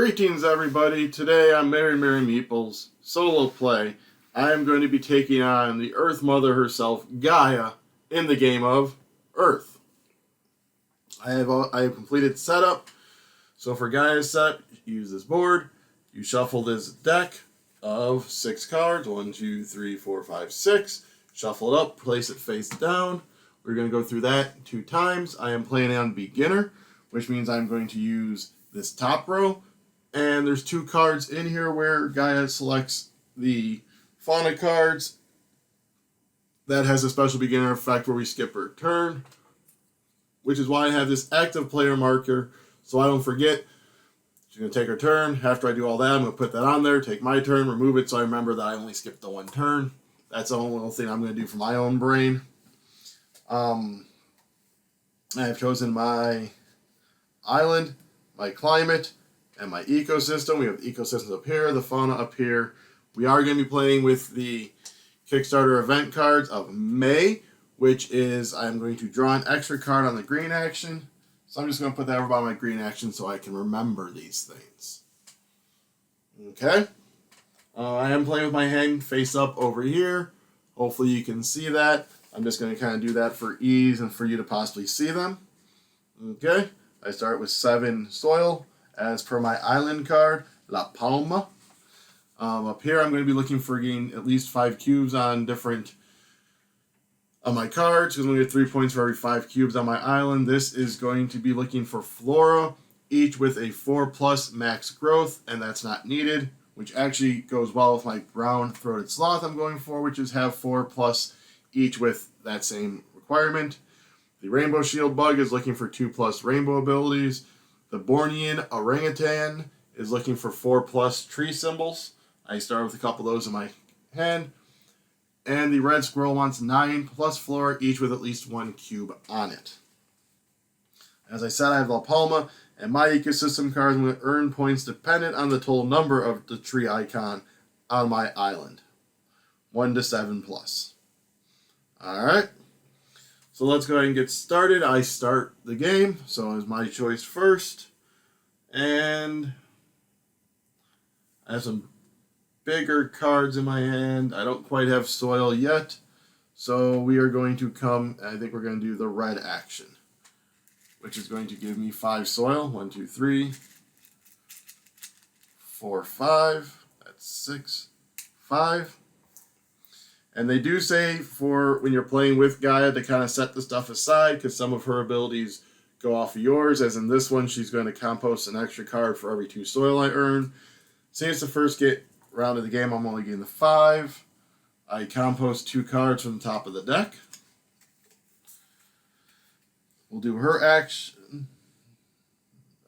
Greetings, everybody. Today on Merry Meeples solo play, I am going to be taking on the Earth Mother herself, Gaia, in the game of Earth. I have completed setup. So for Gaia's set, you use this board. You shuffle this deck of 6 cards. 1, 2, 3, 4, 5, 6. Shuffle it up. Place it face down. We're going to go through that 2 times. I am playing on beginner, which means I'm going to use this top row. And there's 2 cards in here where Gaia selects the fauna cards. That has a special beginner effect where we skip her turn, which is why I have this active player marker so I don't forget. She's going to take her turn. After I do all that, I'm going to put that on there, take my turn, remove it so I remember that I only skipped the 1 turn. That's the only little thing I'm going to do for my own brain. I have chosen my island, my climate, and my ecosystem. We have the ecosystems up here, the fauna up here. We are going to be playing with the Kickstarter event cards of May, which is I'm going to draw an extra card on the green action. So I'm just going to put that over by my green action so I can remember these things. Okay. I am playing with my hand face up over here. Hopefully you can see that. I'm just going to kind of do that for ease and for you to possibly see them. Okay. I start with 7 soil. As per my island card, La Palma. Up here, I'm going to be looking for getting at least 5 cubes on different of my cards, because I'm going to get 3 points for every 5 cubes on my island. This is going to be looking for flora, each with a 4+ max growth, and that's not needed, which actually goes well with my brown-throated sloth I'm going for, which is have 4+, each with that same requirement. The rainbow shield bug is looking for 2+ rainbow abilities. The Bornean orangutan is looking for 4+ tree symbols. I start with a couple of those in my hand. And the red squirrel wants 9+ flora, each with at least 1 cube on it. As I said, I have La Palma, and my ecosystem cards will earn points dependent on the total number of the tree icon on my island. 1 to 7+. Alright. So let's go ahead and get started. I start the game, so it's my choice first. And I have some bigger cards in my hand. I don't quite have soil yet. So we are going to I think we're going to do the red action, which is going to give me 5 soil. 1, 2, 3, 4, 5. That's 6, 5. And they do say for when you're playing with Gaia to kind of set the stuff aside, because some of her abilities go off of yours, as in this one, she's going to compost an extra card for every 2 soil I earn. Since the first round of the game, I'm only getting the 5. I compost 2 cards from the top of the deck. We'll do her action.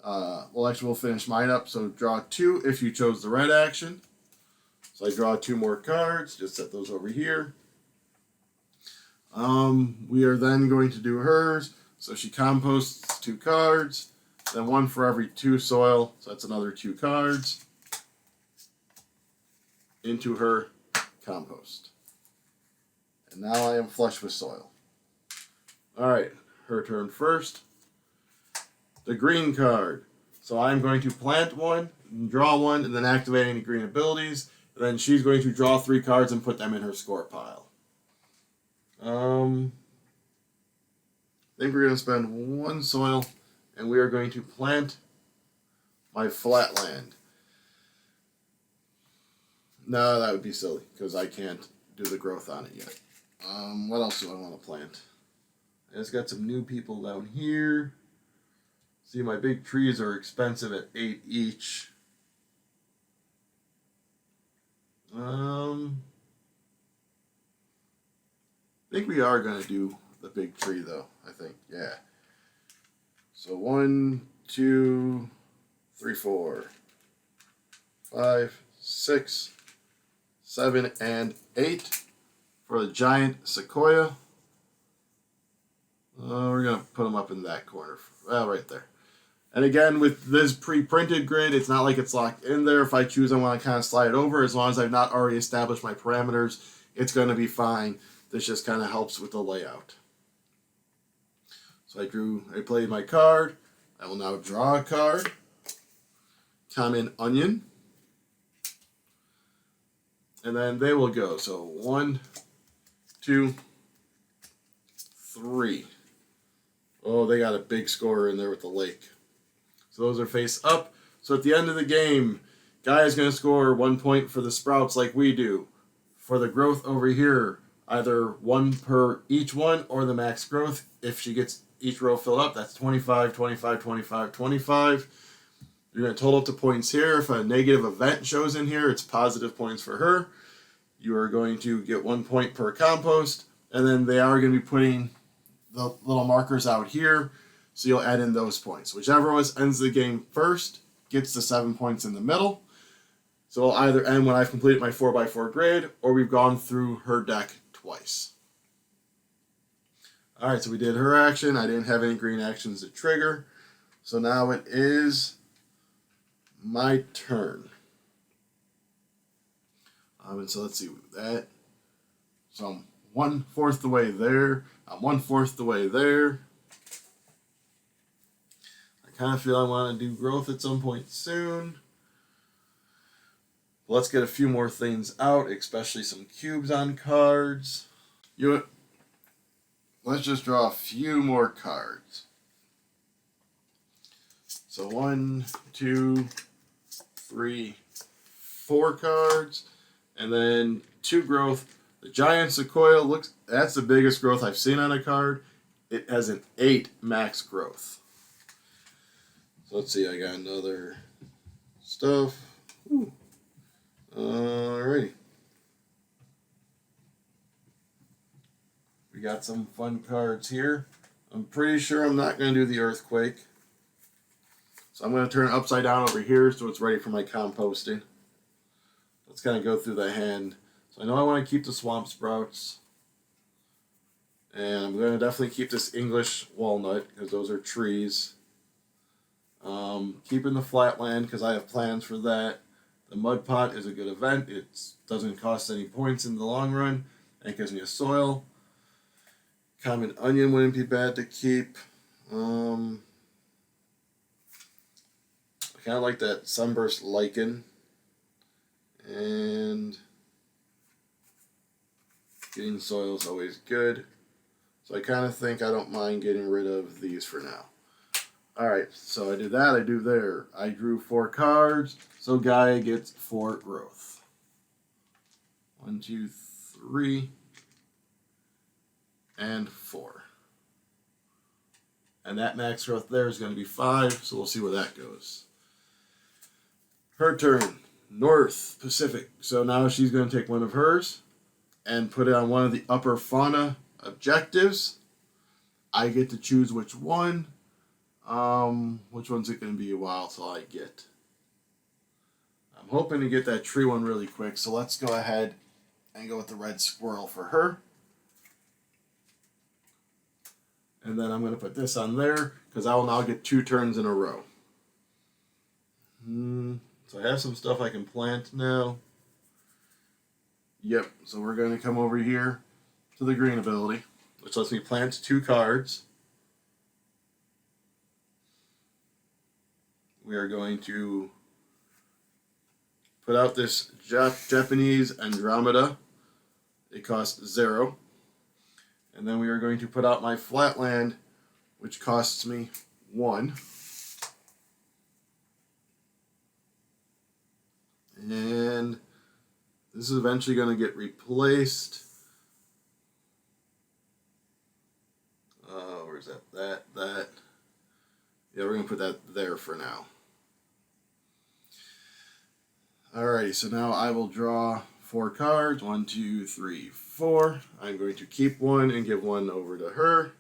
We'll finish mine up, so draw 2 if you chose the red action. So I draw 2 more cards, just set those over here. We are then going to do hers. So she composts 2 cards, then 1 for every 2 soil. So that's another 2 cards into her compost. And now I am flush with soil. Alright, her turn first. The green card. So I'm going to plant 1, draw 1, and then activate any green abilities. Then she's going to draw 3 cards and put them in her score pile. I think we're going to spend 1 soil, and we are going to plant my flatland. No, that would be silly, because I can't do the growth on it yet. What else do I want to plant? I just got some new people down here. See, my big trees are expensive at 8 each. I think we are going to do the big tree, though. I think, yeah. So 1, 2, 3, 4, 5, 6, 7, and 8 for the giant sequoia. We're going to put them up in that corner. Right there. And again, with this pre-printed grid, it's not like it's locked in there. If I choose, I want to kind of slide it over. As long as I've not already established my parameters, it's going to be fine. This just kind of helps with the layout. So I played my card. I will now draw a card. common onion. And then they will go. So 1, 2, 3. Oh, they got a big scorer in there with the lake. So those are face up. So at the end of the game, Gaia's going to score 1 point for the sprouts like we do. For the growth over here, either 1 per each one or the max growth. If she gets each row filled up, that's 25, 25, 25, 25. You're going to total up the points here. If a negative event shows in here, it's positive points for her. You are going to get 1 point per compost. And then they are going to be putting the little markers out here. So you'll add in those points. Whichever one ends the game first gets the 7 points in the middle. So it'll either end when I've completed my 4x4 grid, or we've gone through her deck twice. Alright, so we did her action. I didn't have any green actions to trigger. So now it is my turn. And so let's see that. So I'm 1/4 the way there. I'm 1/4 the way there. I kind of feel I want to do growth at some point soon. Let's get a few more things out, especially some cubes on cards. Let's just draw a few more cards. So 1, 2, 3, 4 cards, and then 2 growth. The giant sequoia that's the biggest growth I've seen on a card. It has an 8 max growth. So let's see, I got another stuff. Ooh. Alrighty. We got some fun cards here. I'm pretty sure I'm not going to do the earthquake. So I'm going to turn it upside down over here so it's ready for my composting. Let's kind of go through the hand. So I know I want to keep the swamp sprouts. And I'm going to definitely keep this English walnut because those are trees. Keeping the flatland because I have plans for that. The mud pot is a good event. It doesn't cost any points in the long run. And it gives me a soil. Common onion wouldn't be bad to keep. I kind of like that sunburst lichen. And getting soil is always good. So I kind of think I don't mind getting rid of these for now. Alright, so I did that, I do there. I drew 4 cards, so Gaia gets 4 growth. 1, 2, 3, and 4. And that max growth there is going to be 5, so we'll see where that goes. Her turn, North Pacific. So now she's going to take one of hers and put it on one of the upper fauna objectives. I get to choose which one. Which one's it going to be a while till I get? I'm hoping to get that tree one really quick, so let's go ahead and go with the red squirrel for her. And then I'm going to put this on there, because I will now get 2 turns in a row. So I have some stuff I can plant now. Yep, so we're going to come over here to the green ability, which lets me plant 2 cards. We are going to put out this Japanese Andromeda. It costs 0. And then we are going to put out my Flatland, which costs me 1. And this is eventually going to get replaced. Where's that? That. Yeah, we're going to put that there for now. Alrighty, so now I will draw 4 cards. 1, 2, 3, 4. I'm going to keep 1 and give 1 over to her.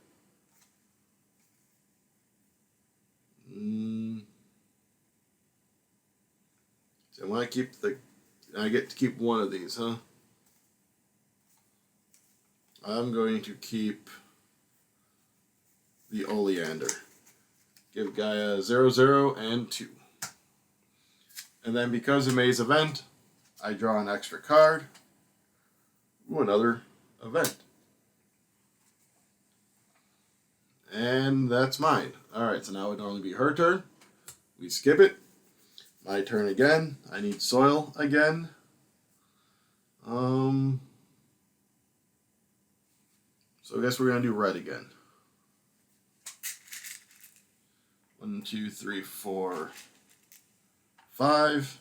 So I want to keep I get to keep 1 of these, huh? I'm going to keep the oleander. Give Gaia 0, 0, and 2. And then because of May's event, I draw an extra card. Ooh, another event. And that's mine. Alright, so now it would only be her turn. We skip it. My turn again. I need soil again. So I guess we're going to do red again. 1, 2, 3, 4, 5.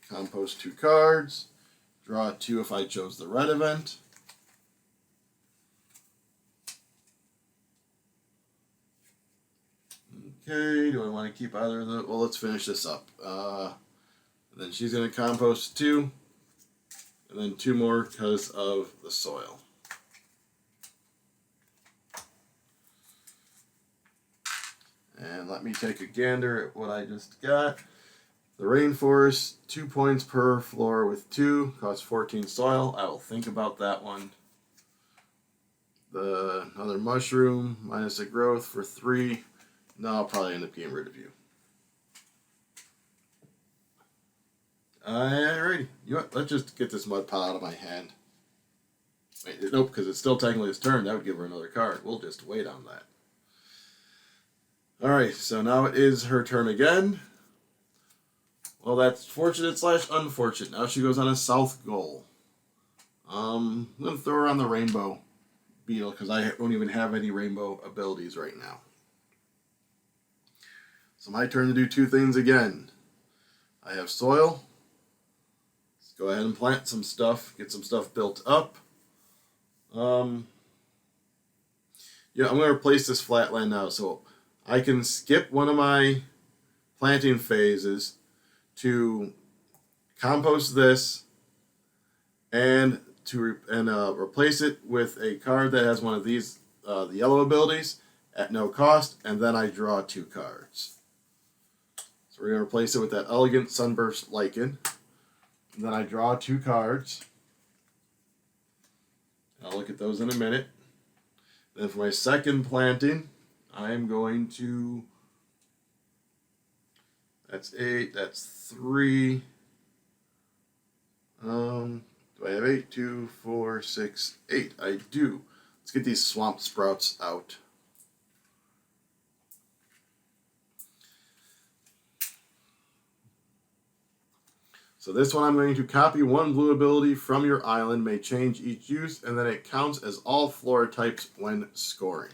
Compost 2 cards. Draw 2 if I chose the red event. Okay, do I want to keep either of the... Well, let's finish this up. Then she's going to compost 2. And then 2 more because of the soil. And let me take a gander at what I just got. The rainforest, 2 points per floor with 2, costs 14 soil. I will think about that one. The another mushroom, minus a growth for 3. No, I'll probably end up getting rid of you. Alrighty. You know what? Let's just get this mud pot out of my hand. Wait, nope, because it's still technically his turn. That would give her another card. We'll just wait on that. Alright, so now it is her turn again. Well, that's fortunate / unfortunate. Now she goes on a south goal. I'm going to throw her on the rainbow beetle because I don't even have any rainbow abilities right now. So my turn to do 2 things again. I have soil. Let's go ahead and plant some stuff. Get some stuff built up. Yeah, I'm going to replace this flatland now. So I can skip one of my planting phases to compost this and to replace it with a card that has one of these, the yellow abilities, at no cost, and then I draw 2 cards. So we're going to replace it with that Elegant Sunburst Lichen. And then I draw 2 cards. I'll look at those in a minute. Then for my second planting, I am going to... That's 8, that's 3. Do I have 8? 2, 4, 6, 8. I do. Let's get these swamp sprouts out. So this one I'm going to copy 1 blue ability from your island, may change each use, and then it counts as all flora types when scoring.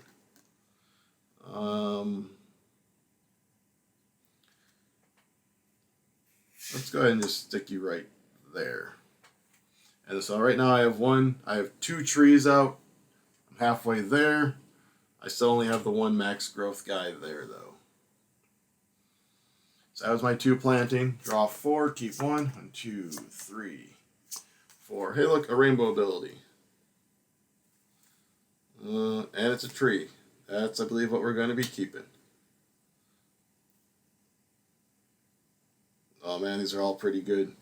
Let's go ahead and just stick you right there. And so right now I have 2 trees out. I'm halfway there. I still only have the 1 max growth guy there though. So that was my 2 planting. Draw 4, keep 1. 1, 2, 3, 4. Hey look, a rainbow ability. And it's a tree. That's, I believe, what we're going to be keeping. Oh man, these are all pretty good.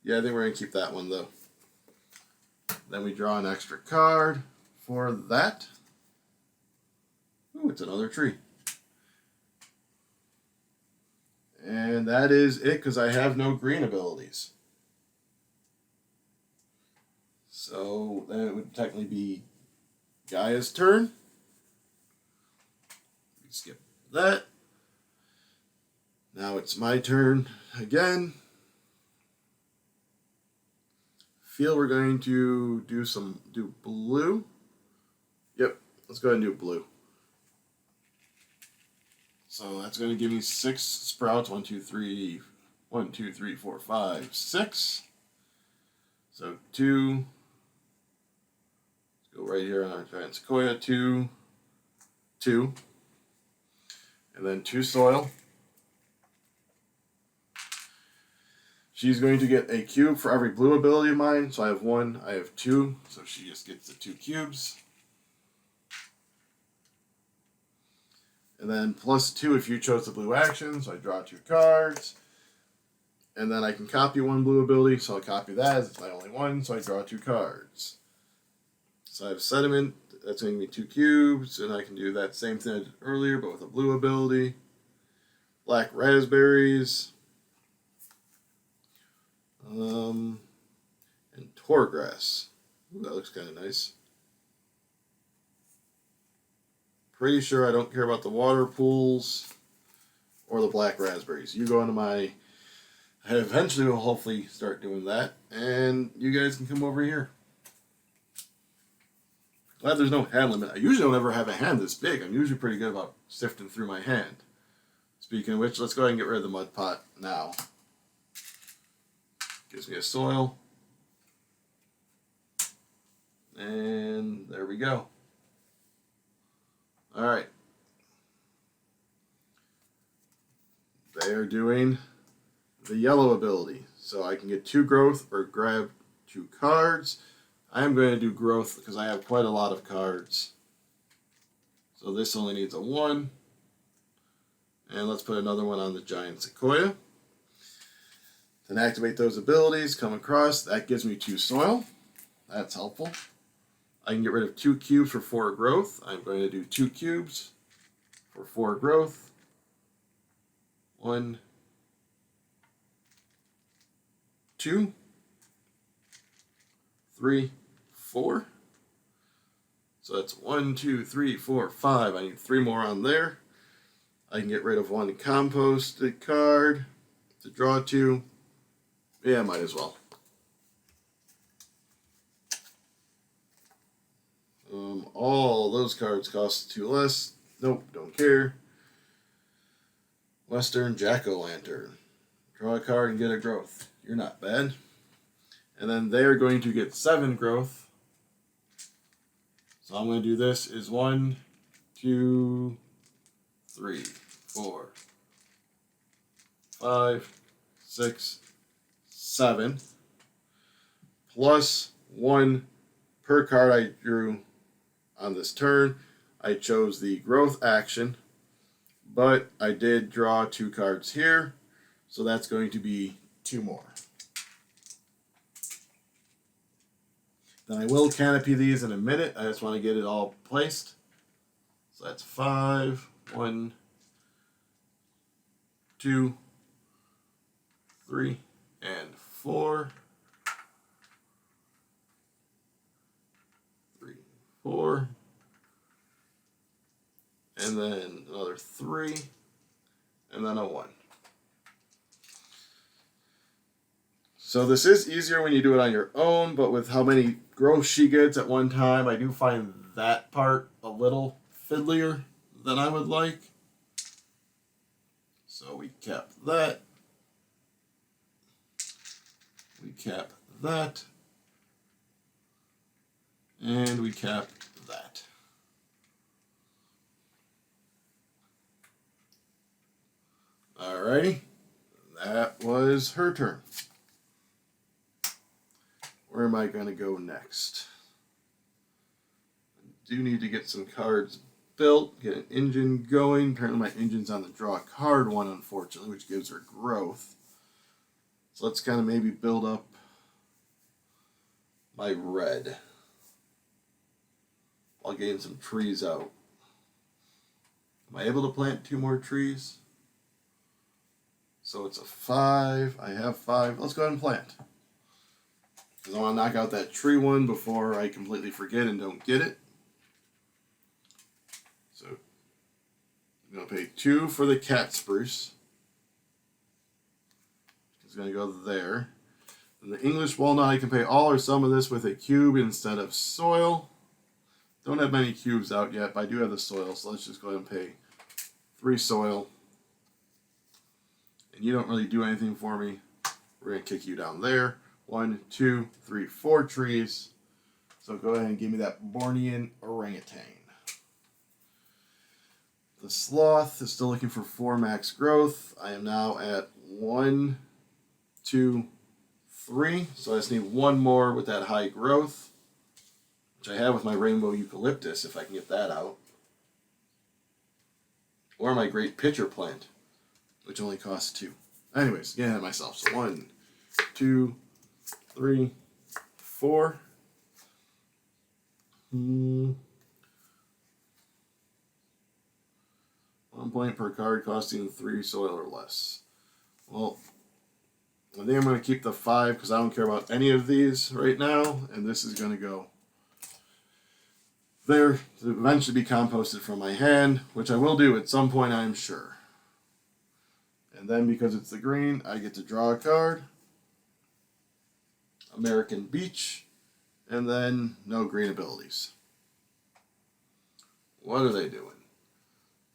Yeah, I think we're going to keep that one though. Then we draw an extra card for that. Ooh, it's another tree. And that is it because I have no green abilities. So then it would technically be Gaia's turn. We skip that. Now it's my turn again. Feel we're going to do blue. Yep, let's go ahead and do blue. So that's going to give me 6 sprouts. 1, 2, 3, 1, 2, 3, 4, 5, 6. So 2. Let's go right here on our giant sequoia. 2, 2, and then 2 soil. She's going to get a cube for every blue ability of mine. So I have 1, I have 2. So she just gets the 2 cubes. And then plus 2 if you chose the blue action. So I draw 2 cards. And then I can copy 1 blue ability. So I'll copy that as it's my only one. So I draw 2 cards. So I have sediment. That's going to be 2 cubes. And I can do that same thing I did earlier, but with a blue ability. Black raspberries. And torgrass. Ooh, that looks kind of nice. Pretty sure I don't care about the water pools or the black raspberries. You go into my... I eventually will hopefully start doing that, and you guys can come over here. Glad there's no hand limit. I usually don't ever have a hand this big. I'm usually pretty good about sifting through my hand. Speaking of which, let's go ahead and get rid of the mud pot now. Gives me a soil. And there we go. Alright. They are doing the yellow ability. So I can get 2 growth or grab 2 cards. I am going to do growth because I have quite a lot of cards. So this only needs a 1. And let's put another one on the giant sequoia. Then activate those abilities, come across. That gives me 2 soil. That's helpful. I can get rid of 2 cubes for 4 growth. I'm going to do 2 cubes for 4 growth. 1, 2, 3, 4. So that's 1, 2, 3, 4, 5. I need 3 more on there. I can get rid of 1 composted card to draw 2. Yeah, might as well. All those cards cost 2 less. Nope, don't care. Western Jack-O-Lantern. Draw a card and get a growth. You're not bad. And then they're going to get 7 growth. So I'm going to do this is 1, 2, 3, 4, 5, 6, 7. Plus 1 per card I drew on this turn. I chose the growth action, but I did draw 2 cards here, so that's going to be 2 more. Then I will canopy these in a minute. I just want to get it all placed. So that's 5, 1, 2, 3, and 4. 3, 4. And then another 3. And then a 1. So this is easier when you do it on your own, but with how many growth she gets at one time, I do find that part a little fiddlier than I would like. So we kept that. We kept that. And we kept that. Alrighty. That was her turn. Where am I going to go next? I do need to get some cards built, get an engine going. Apparently my engine's on the draw a card one, unfortunately, which gives her growth. So let's kind of maybe build up my red while getting some trees out. Am I able to plant 2 more trees? So it's a 5. I have 5. Let's go ahead and plant. Because I want to knock out that tree one before I completely forget and don't get it. So I'm going to pay 2 for the cat spruce. It's going to go there. And the English walnut, I can pay all or some of this with a cube instead of soil. Don't have many cubes out yet, but I do have the soil, so let's just go ahead and pay 3 soil. And you don't really do anything for me. We're going to kick you down there. 1, 2, 3, 4 trees. So go ahead and give me that Bornean orangutan. The sloth is still looking for 4 max growth. I am now at 1, 2, 3. So I just need 1 more with that high growth, which I have with my rainbow eucalyptus, if I can get that out. Or my great pitcher plant, which only costs 2. Anyways, get ahead of myself. So 1, 2, 3, 4. 1 point per card costing 3 soil or less. Well, I think I'm going to keep the 5 because I don't care about any of these right now. And this is going to go there to eventually be composted from my hand, which I will do at some point, I'm sure. And then because it's the green, I get to draw a card. American Beach. And then no green abilities. What are they doing?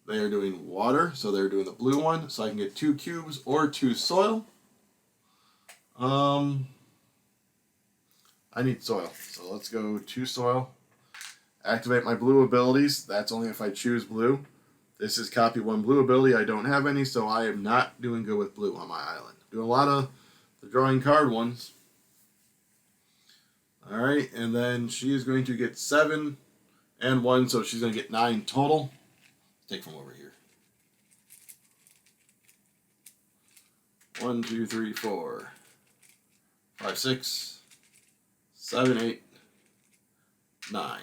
They are doing water, so they're doing the blue one, so I can get 2 cubes or 2 soil. I need soil, so let's go 2 soil. Activate my blue abilities. That's only if I choose blue. This is copy 1 blue ability. I don't have any, so I am not doing good with blue on my island. Doing a lot of the drawing card ones. Alright, and then she is going to get 7 and 1, so she's going to get 9 total. Take from over here. 1, 2, 3, 4, 5, 6, 7, 8, 9.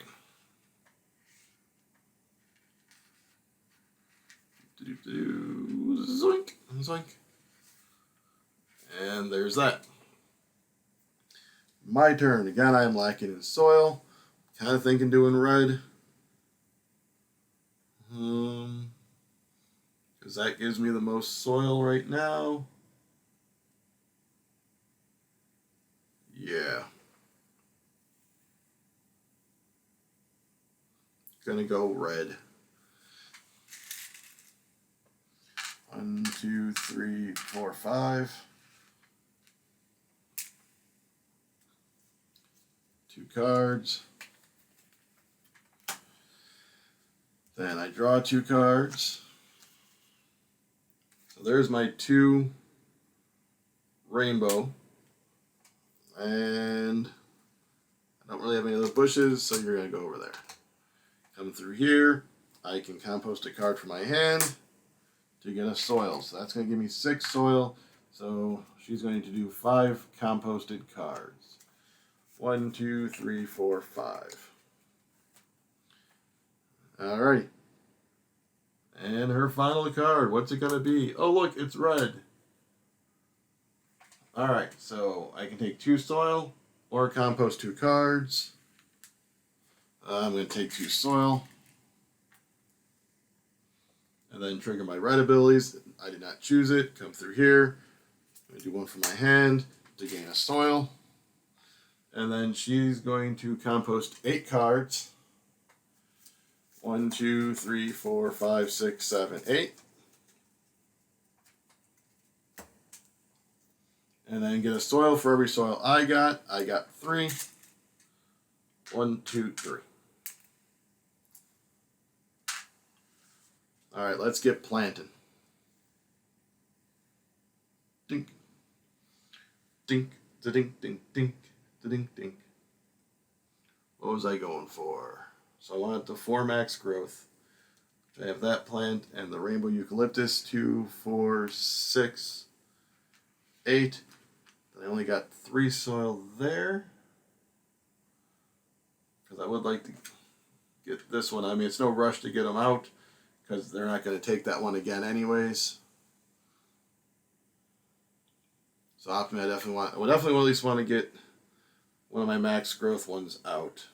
Zoink, zoink. And there's that. My turn. Again, I am lacking in soil. Kind of thinking doing red. Because that gives me the most soil right now. Yeah. Gonna go red. 1, 2, 3, 4, 5. 2 cards. Then I draw 2 cards. So there's my 2 rainbow. And I don't really have any of those bushes, so you're going to go over there. Come through here. I can compost a card from my hand to get a soil. So that's going to give me 6 soil. So she's going to do 5 composted cards. 1, 2, 3, 4, 5. Alright. And her final card. What's it going to be? Oh, look, it's red. Alright, so I can take 2 soil or compost 2 cards. I'm going to take 2 soil. And then trigger my red abilities. I did not choose it. Come through here. I'm going to do 1 from my hand to gain a soil. And then she's going to compost 8 cards. 1, 2, 3, 4, 5, 6, 7, 8. And then get a soil for every soil I got. I got 3. 1, 2, 3. Alright, let's get planting. Dink. Dink. Da-dink, dink, dink. Da-dink, dink. What was I going for? So I wanted the 4 max growth. I have that plant and the rainbow eucalyptus. 2, 4, 6, 8. I only got 3 soil there. Because I would like to get this one. I mean, it's no rush to get them out. Because they're not going to take that one again anyways. So optimally, I would definitely at least want to get one of my max growth ones out.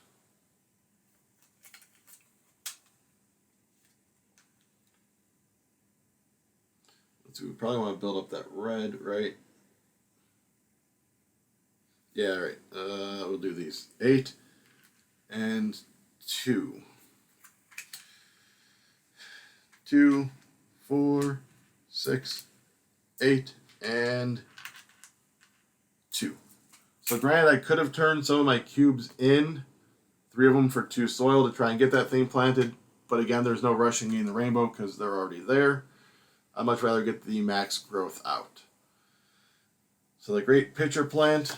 So we probably want to build up that red, right? Yeah, right. We'll do these. 8 and 2. 2, 4, 6, 8, and 2. So granted, I could have turned some of my cubes in, 3 of them for 2 soil to try and get that thing planted. But again, there's no rushing in the rainbow because they're already there. I'd much rather get the max growth out. So the great pitcher plant,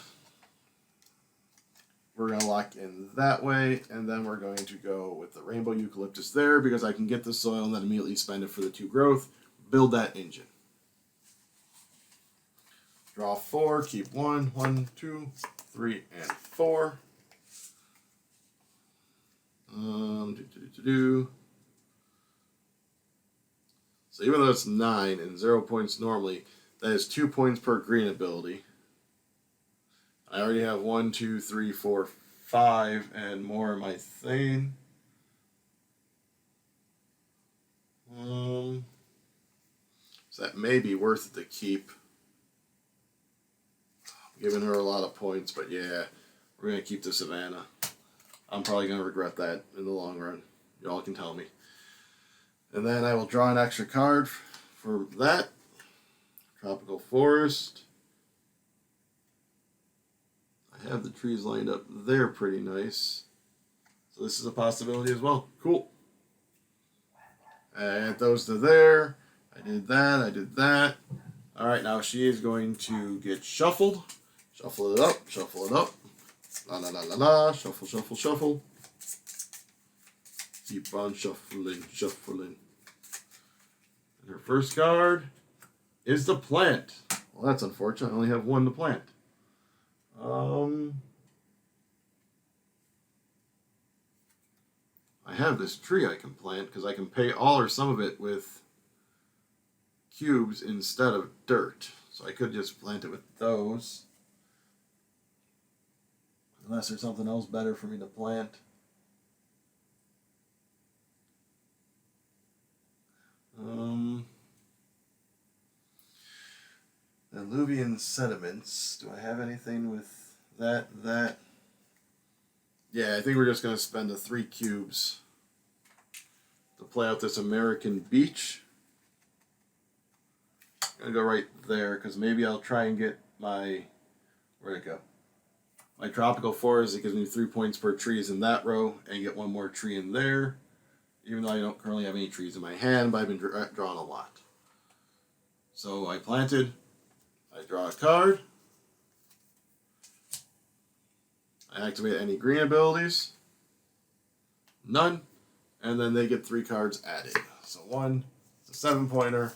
we're going to lock in that way, and then we're going to go with the rainbow eucalyptus there because I can get the soil and then immediately spend it for the 2 growth, build that engine. Draw 4, keep 1, 1, 2, 3, and 4. So even though it's 9 and 0 points normally, that is 2 points per green ability. I already have 1, 2, 3, 4, 5, and more in my thing. So So that may be worth it to keep. I'm giving her a lot of points, but yeah, we're going to keep the Savannah. I'm probably going to regret that in the long run. Y'all can tell me. And then I will draw an extra card for that. Tropical Forest. I have the trees lined up there pretty nice. So this is a possibility as well. Cool. Add those to there. I did that. I did that. All right, now she is going to get shuffled. Shuffle it up. Shuffle it up. La la la la la. Shuffle, shuffle, shuffle. Keep on shuffling, shuffling. And her first card is the plant. Well, that's unfortunate. I only have one to plant. I have this tree I can plant because I can pay all or some of it with cubes instead of dirt. So I could just plant it with those. Unless there's something else better for me to plant. Alluvian sediments. Do I have anything with that? Yeah, I think we're just going to spend the 3 cubes to play out this American beach. I'm going to go right there because maybe I'll try and get my... Where'd it go? My tropical forest. It gives me 3 points per tree is in that row and get 1 more tree in there. Even though I don't currently have any trees in my hand, but I've been drawing a lot. So I planted. I draw a card. I activate any green abilities. None. And then they get 3 cards added. So 1, it's a 7-pointer,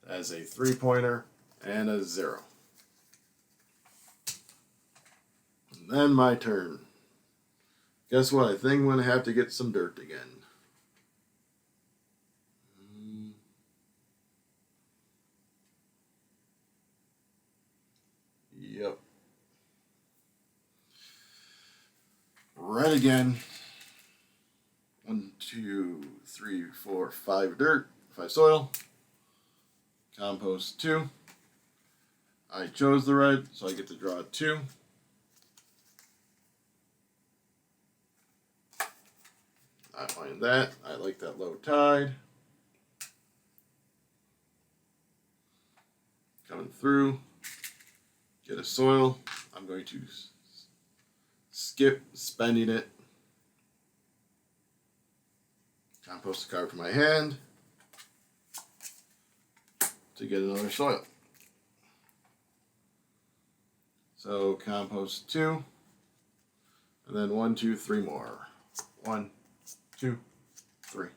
as a 3-pointer, and a 0. And then my turn. Guess what? I think I'm going to have to get some dirt again. Yep. Red again. 1, 2, 3, 4, 5 dirt, 5 soil. Compost 2. I chose the red, so I get to draw 2. I find that. I like that low tide. Coming through. Get a soil. I'm going to skip spending it. Compost a card from my hand to get another soil. So compost 2, and then 1, 2, 3 more. 1, 2, 3.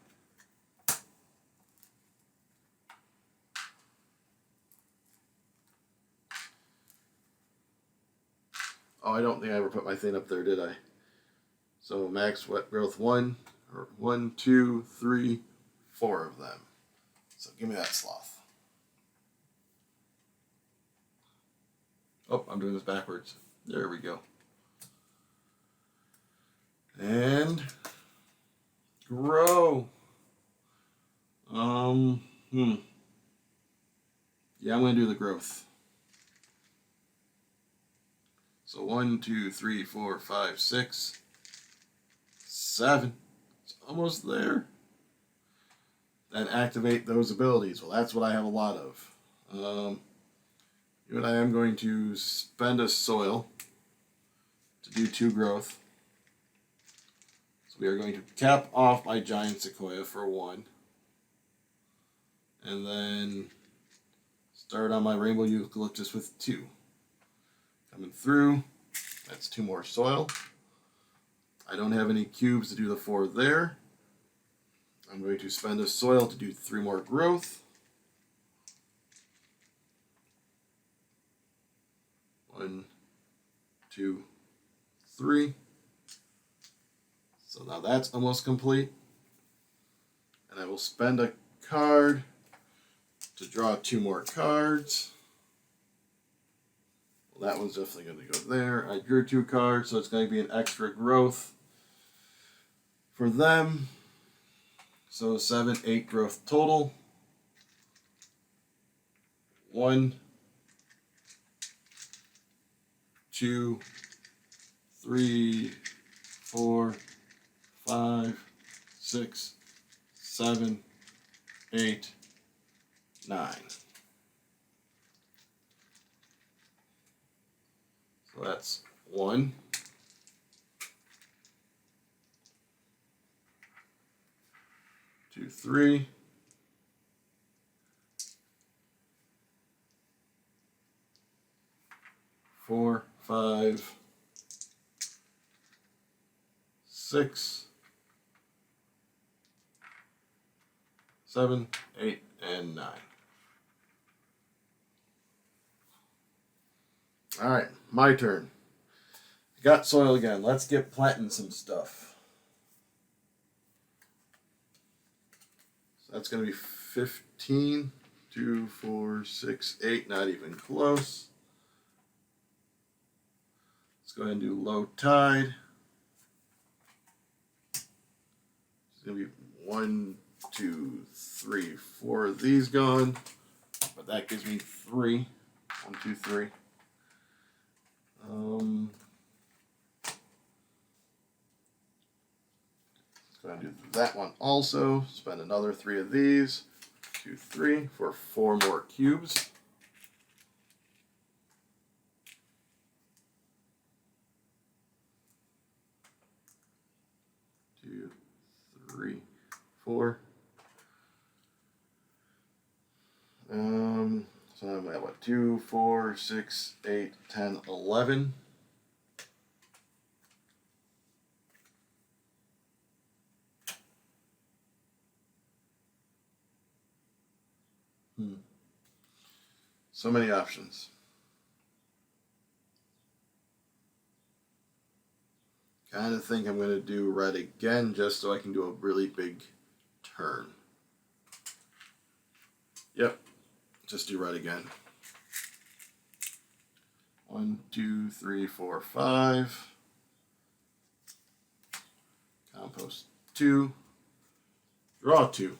Oh, I don't think I ever put my thing up there, did I? So max wet growth 1, or 1, 2, 3, 4 of them. So give me that sloth. Oh, I'm doing this backwards. There we go. And grow. Yeah, I'm going to do the growth. So 1, 2, 3, 4, 5, 6, 7. It's almost there. Then activate those abilities. Well, that's what I have a lot of. But I am going to spend a soil to do 2 growth. So we are going to cap off my giant sequoia for 1. And then start on my rainbow eucalyptus with 2. Coming through, that's 2 more soil. I don't have any cubes to do the 4 there. I'm going to spend a soil to do 3 more growth. 1, 2, 3. So now that's almost complete. And I will spend a card to draw 2 more cards. Well, that one's definitely going to go there. I drew 2 cards, so it's going to be an extra growth for them. So 7, 8 growth total. 1, 2, 3, 4, 5, 6, 7, 8, 9. So that's 1, 2, 3, 4, 5, 6, 7, 8, and 9. All right, my turn. Got soil again. Let's get planting some stuff. So that's going to be 15, 2, 4, 6, 8, not even close. Let's go ahead and do low tide. It's going to be 1, 2, 3, 4 of these gone. But that gives me 3. 1, 2, 3. Let's go ahead and do that one also. Spend another 3 of these. 2, 3 for 4 more cubes. 2, 3, 4. So I'm at what? 2, 4, 6, 8, 10, 11. So many options. Kind of think I'm going to do red again just so I can do a really big turn. Yep, just do red again. 1, 2, 3, 4, 5. Compost 2. Draw 2.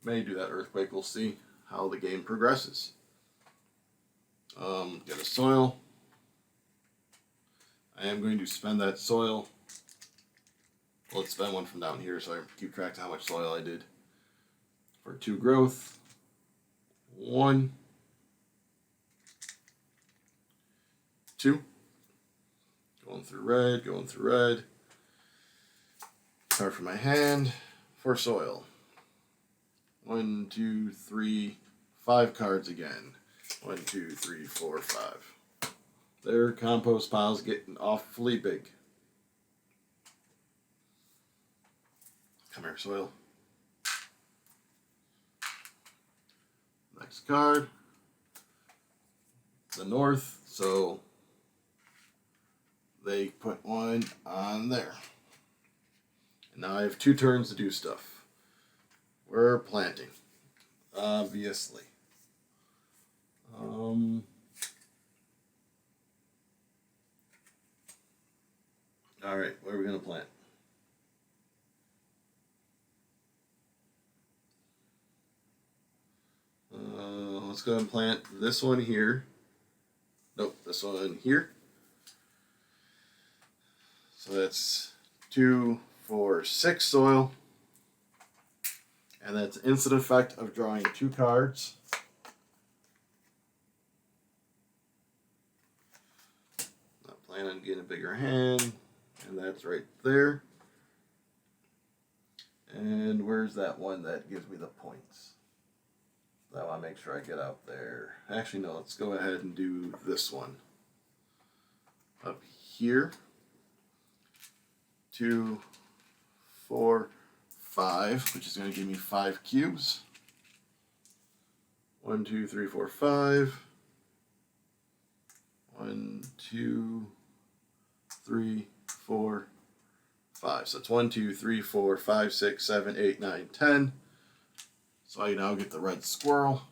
May do that earthquake. We'll see how the game progresses. Get a soil. I am going to spend that soil. Well, let's spend one from down here so I keep track of how much soil I did. For 2 growth. 1, 2. Going through red, going through red. Card from my hand for soil. 1, 2, 3, 5 cards again. 1, 2, 3, 4, 5. Their compost pile's getting awfully big. Come here, soil. Next card. The north, so they put one on there. And now I have 2 turns to do stuff. We're planting, obviously. All right, where are we going to plant? Let's go ahead and plant this one here. Nope, this one here. So that's 2, 4, 6 soil. And that's instant effect of drawing 2 cards. Not planning on getting a bigger hand. And that's right there. And where's that one that gives me the points? I want to make sure I get out there. Actually, no, let's go ahead and do this one. Up here. 2, 4, 5, which is going to give me 5 cubes. 1, 2, 3, 4, 5. 1, 2, 3, 4, 5. So it's 1, 2, 3, 4, 5, 6, 7, 8, 9, 10. So I now get the red squirrel.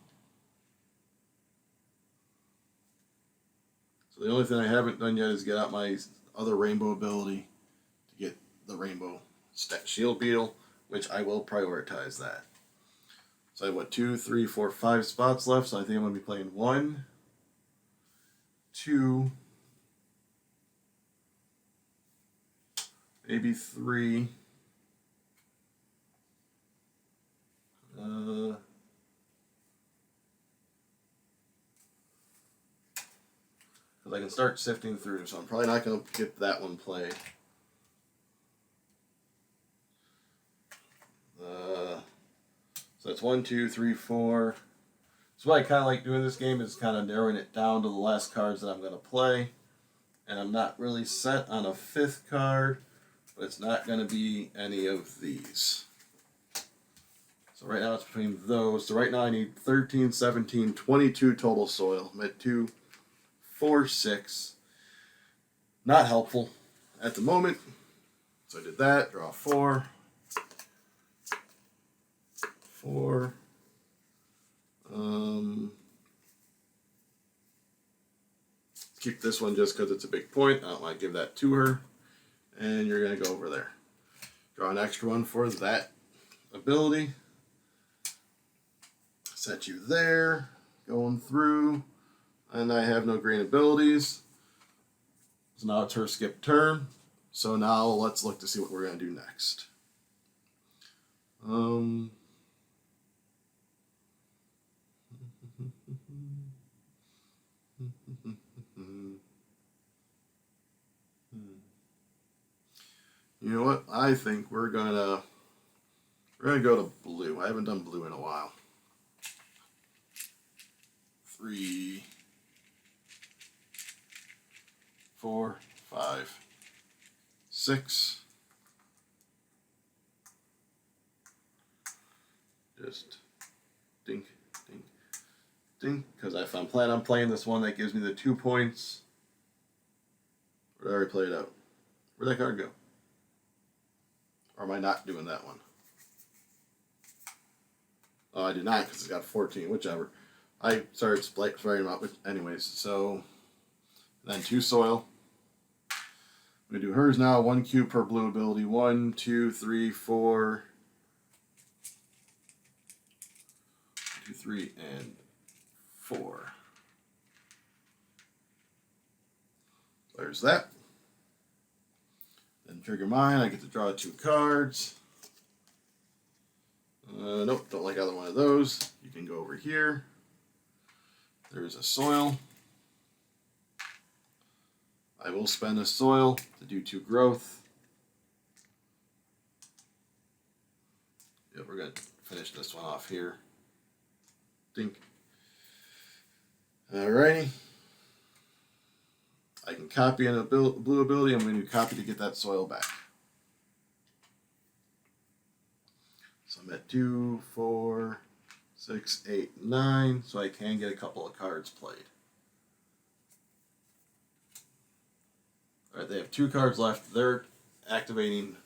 So the only thing I haven't done yet is get out my other rainbow ability to get the rainbow shield beetle, which I will prioritize that. So I have, what, 2, 3, 4, 5 spots left, so I think I'm going to be playing 1, 2, maybe 3. Because I can start sifting through, so I'm probably not going to get that one played. So that's 1, 2, 3, 4. So what I kind of like doing this game is kind of narrowing it down to the last cards that I'm going to play. And I'm not really set on a 5th card, but it's not going to be any of these. So right now it's between those. So right now I need 13, 17, 22 total soil. I'm at 2, 4, 6. Not helpful at the moment. So I did that. Draw 4. 4. Keep this one just because it's a big point. I don't want to give that to her. And you're going to go over there. Draw an extra one for that ability. Set you there. Going through. And I have no green abilities. So now it's her skip turn. So now let's look to see what we're going to do next. You know what? I think we're gonna go to blue. I haven't done blue in a while. 3, 4, 5, 6. Just dink, dink, dink. Because if I'm planning on playing this one that gives me the 2 points. Or did I already play it out? Where'd that card go? Or am I not doing that one? Oh, I did not because it's got 14, whichever. I started spraying them out, anyways. So, then 2 soil. I'm going to do hers now. 1 cube per blue ability. 1, 2, 3, 4. 2, 3, and 4. There's that. Then trigger mine. I get to draw 2 cards. Nope, don't like either one of those. You can go over here. There's a soil. I will spend a soil to do 2 growth. Yep, we're going to finish this one off here. Dink. Alrighty. I can copy in a blue ability. I'm going to copy to get that soil back. So I'm at 2, 4, 6, 8, 9. So I can get a couple of cards played. Alright, they have 2 cards left. They're activating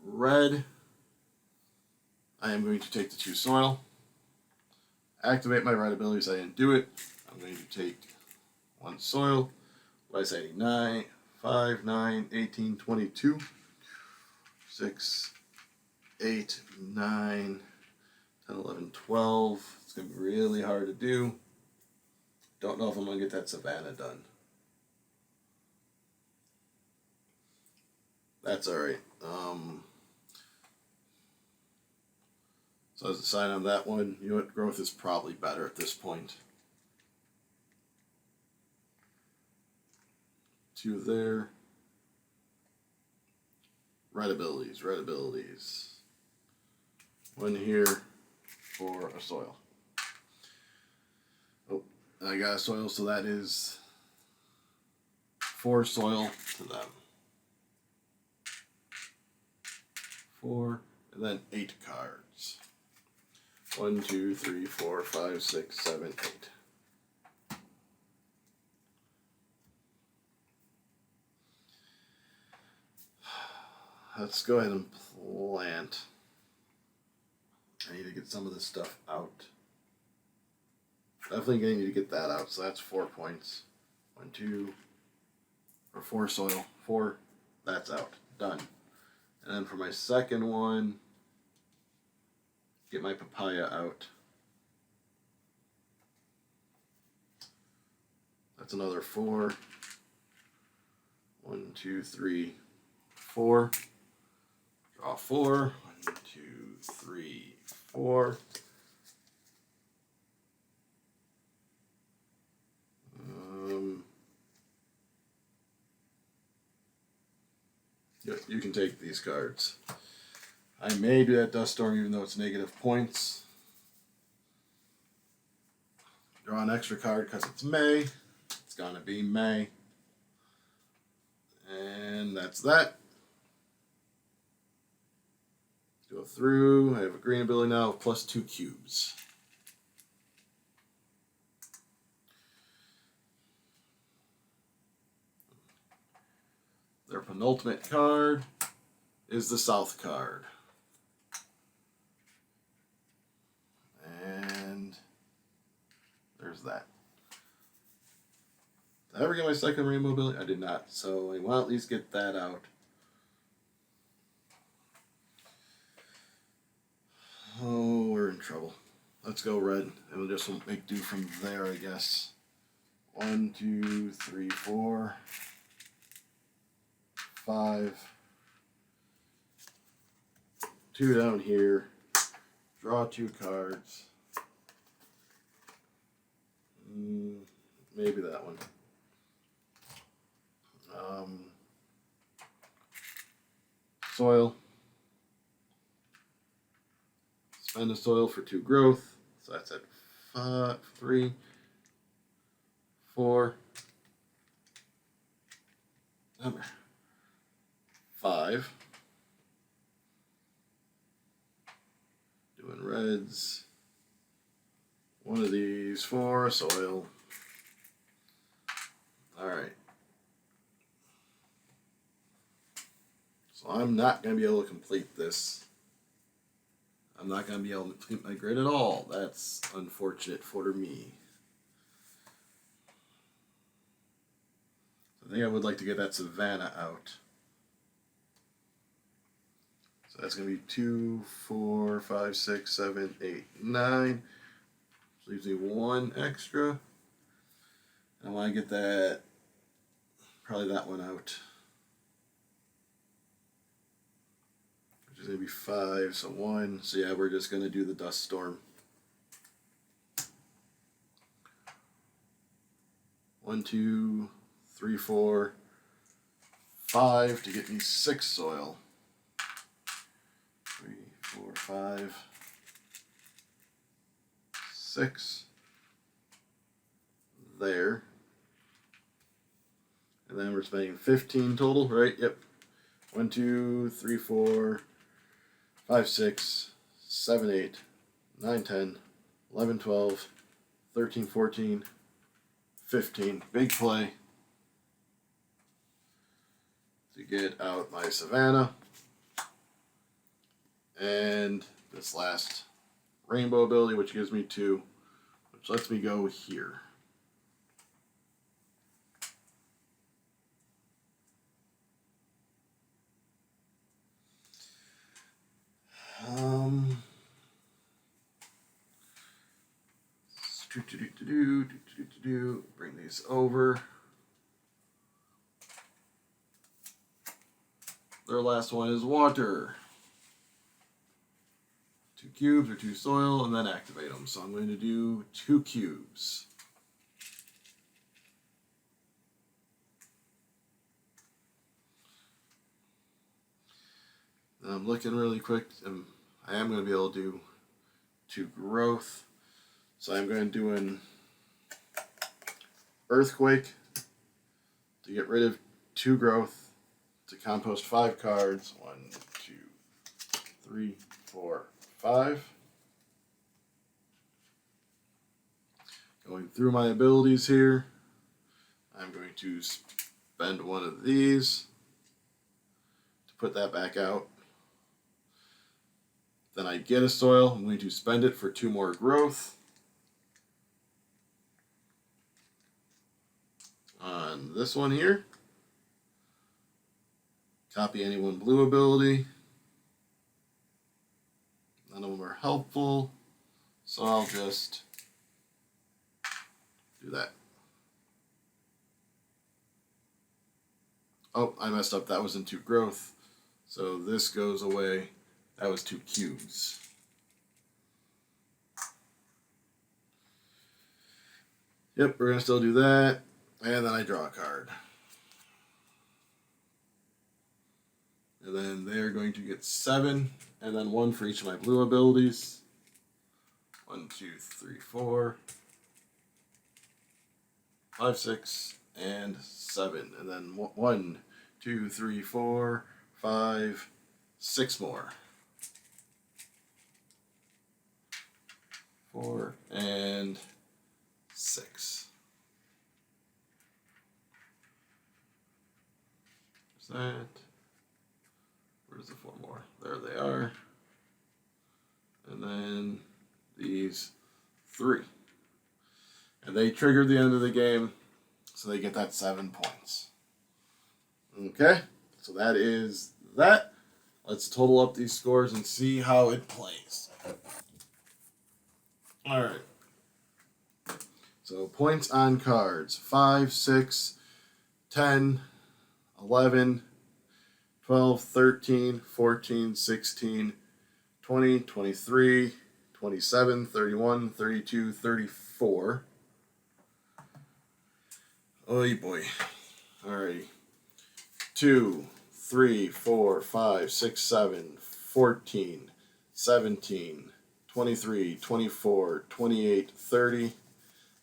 red. I am going to take the 2 soil. Activate my red abilities. I didn't do it. I'm going to take 1 soil. What did I say? 9, 5, 9, 18, 22, 6, 8, 9, 10, 11, 12. It's going to be really hard to do. Don't know if I'm going to get that Savannah done. That's alright. So as a sign on that one, you know what? Growth is probably better at this point. 2 there. Red abilities, red abilities. 1 here for a soil. Oh, I got a soil, so that is 4 soil to them. 4, and then 8 cards. 1, 2, 3, 4, 5, 6, 7, 8. Let's go ahead and plant. I need to get some of this stuff out. Definitely going to need to get that out, so that's 4 points. 1, 2, or 4 soil. 4, that's out. Done. And then for my second one, get my papaya out. That's another 4. 1, 2, 3, 4. Draw 4. 1, 2, 3, 4. You can take these cards. I may do that Dust Storm even though it's negative points. Draw an extra card because it's May. It's gonna be May. And that's that. Go through. I have a green ability now of plus 2 cubes. Their penultimate card is the South card. And there's that. Did I ever get my second rainbow ability? I did not. So I want to at least get that out. Oh, we're in trouble. Let's go red. And we'll just make do from there, I guess. 1, 2, 3, 4, 5. 2 down here. Draw 2 cards. Maybe that one. Soil. Spend a soil for 2 growth. So that's at 3, 4, 5. Doing reds. One of these for soil. Alright. So I'm not going to be able to complete this. I'm not going to be able to complete my grid at all. That's unfortunate for me. I think I would like to get that Savannah out. So that's going to be 2, 4, 5, 6, 7, 8, 9. So leaves me 1 extra. I want to get that, probably that one out. Which is going to be 5, so 1. So yeah, we're just going to do the Dust Storm. 1, 2, 3, 4, 5 to get me 6 soil. 3, 4, 5, 6. There. And then we're spending 15 total, right? Yep. 1, 2, 3, 4, 5, 6, 7, 8, 9, 10, 11, 12, 13, 14, 15. Big play to get out my Savannah. And this last rainbow ability, which gives me 2, which lets me go here. Bring these over. Their last one is water. 2 cubes or 2 soil, and then activate them. So I'm going to do 2 cubes. And I'm looking really quick, and I am going to be able to do 2 growth. So I'm going to do an earthquake to get rid of 2 growth, to compost 5 cards. 1, 2, 3, 4, 5. Going through my abilities here, I'm going to spend one of these to put that back out. Then I get a soil. I'm going to spend it for 2 more growth. On this one here, copy any one blue ability, None of them are helpful, so I'll just do that. Oh, I messed up. That was in 2 growth. So this goes away. That was 2 cubes. Yep, we're going to still do that. And then I draw a card. And then they're going to get 7. And then 1 for each of my blue abilities. 1, 2, 3, 4, 5, 6, and 7. And then 1, 2, 3, 4, 5, 6 more. 4 and 6. There's that. Where's the 4 more? There they are. And then these 3. And they triggered the end of the game, so they get that 7 points. Okay, so that is that. Let's total up these scores and see how it plays. All right. So points on cards: 5, 6, 10, 11, 12, 13, 14, 16, 20, 23, 27, 31, 32, 34. Oy boy. Alrighty. 2, 3, 4, 5, 6, 7, 14, 17, 23, 24, 28, 30,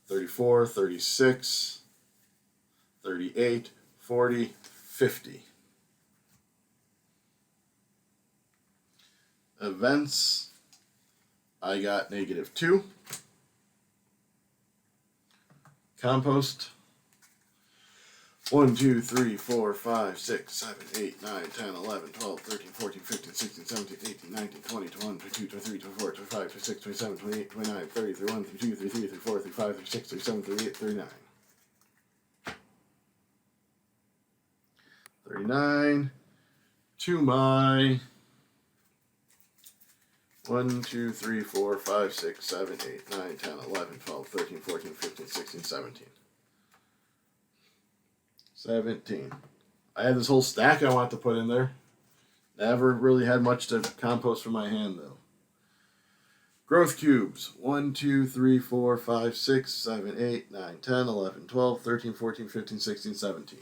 34, 36, 38, 40, 50. Events, I got -2. Compost, 1, 2, 3, 4, 5, 6, 7, 8, 9, 10, 11, 12, 13, 14, 15, 16, 17, 18, 19, 20, 21, 22, 23, 24, 25, 26, 27, 28, 29, 30, 31, 32, 33, 34, 35, 36, 37, 38, 39. 39 to my 1, 2, 3, 4, 5, 6, 7, 8, 9, 10, 11, 12, 13, 14, 15, 16, 17. 17. I had this whole stack I want to put in there. Never really had much to compost from my hand, though. Growth cubes. 1, 2, 3, 4, 5, 6, 7, 8, 9, 10, 11, 12, 13, 14, 15, 16, 17.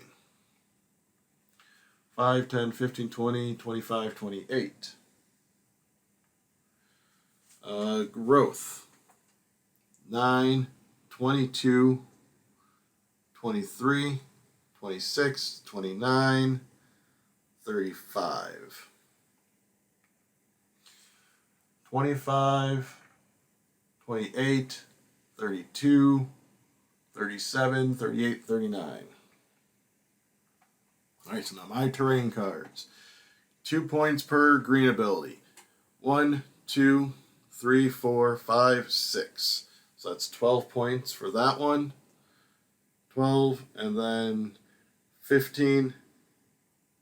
5, 10, 15, 20, 25, 28. Growth. 9, 22, 23, 26, 29, 35. 25, 28, 32, 37, 38, 39. Alright, so now my terrain cards. 2 points per green ability. 1, 2, 3, 4, 5, 6. So that's 12 points for that one. 12, and then 15,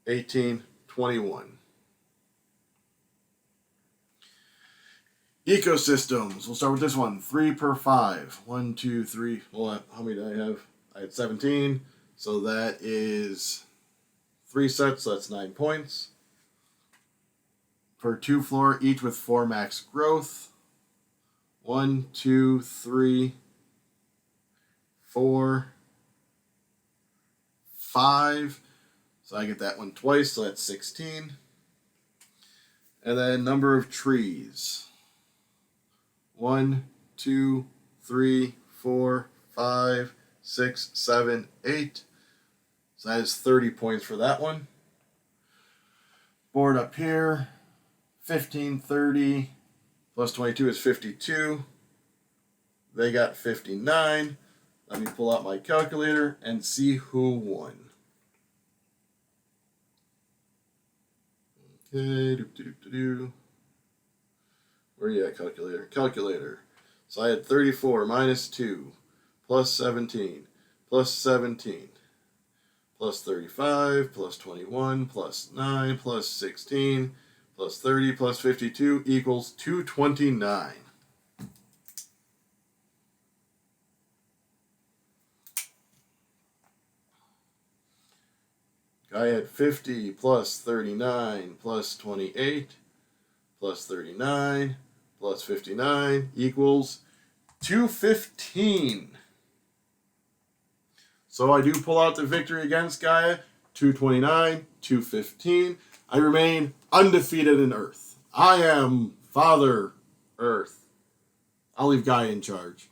18, 21. Ecosystems. We'll start with this one. 3 per 5. 1, 2, 3. Well, how many did I have? I had 17. So that is 3 sets. So that's 9 points. Per 2 floor, each with 4 max growth. 1, 2, 3, 4, 5. So I get that one twice. So that's 16. And then number of trees. 1, 2, 3, 4, 5, 6, 7, 8. So that is 30 points for that one. Board up here, 15, 30, plus 22 is 52. They got 59. Let me pull out my calculator and see who won. Okay, where are you at, calculator? Calculator. So I had 34 minus 2, plus 17, plus 17, plus 35, plus 21, plus 9, plus 16, plus 30 plus 52 equals 229. I had 50 plus 39 plus 28 plus 39 plus 59 equals 215. So I do pull out the victory against Gaia, 229, 215. I remain undefeated in Earth. I am Father Earth. I'll leave Gaia in charge.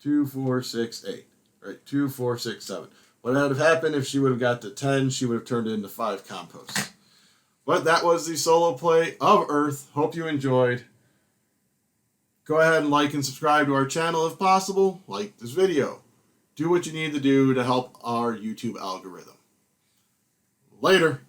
2, 4, 6, 8. Right, 2, 4, 6, 7. What would have happened if she would have got to 10, she would have turned it into 5 composts. But that was the solo play of Earth. Hope you enjoyed. Go ahead and like and subscribe to our channel if possible. Like this video. Do what you need to do to help our YouTube algorithm. Later.